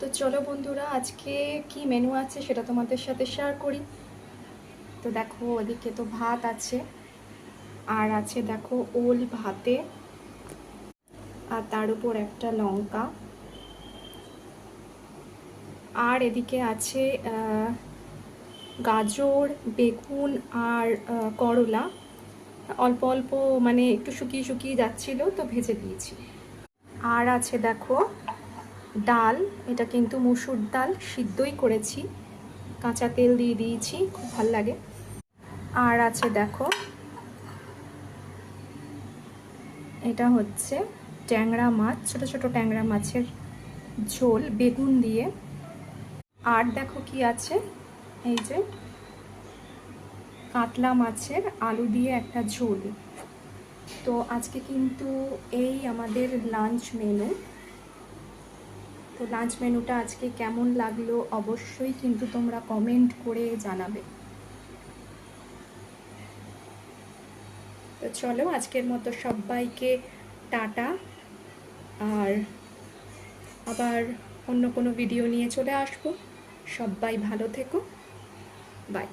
তো চলো বন্ধুরা, আজকে কি মেনু আছে সেটা তোমাদের সাথে শেয়ার করি। তো দেখো, ওদিকে তো ভাত আছে, আর আছে দেখো ওল ভাতে, আর তার উপর একটা লঙ্কা, আর এদিকে আছে গাজর, বেগুন আর করলা। অল্প অল্প মানে একটু শুকিয়ে শুকিয়ে যাচ্ছিল, তো ভেজে দিয়েছি। আর আছে দেখো ডাল, এটা কিন্তু মুসুর ডাল, সিদ্ধই করেছি, কাঁচা তেল দিয়ে দিয়েছি, খুব ভালো লাগে। আর আছে দেখো, এটা হচ্ছে ট্যাংরা মাছ, ছোট ছোট ট্যাংরা মাছের ঝোল বেগুন দিয়ে। আর দেখো কি আছে, এই যে কাতলা মাছের আলু দিয়ে একটা ঝোল। তো আজকে কিন্তু এই আমাদের লাঞ্চ মেনু। তো লাঞ্চ মেনুটা আজকে কেমন লাগলো অবশ্যই কিন্তু তোমরা কমেন্ট করে জানাবে। তো চলো, আজকের মতো সবাইকে টাটা, আর আবার অন্য কোনো ভিডিও নিয়ে চলে আসবো। সবাই ভালো থেকো, বাই।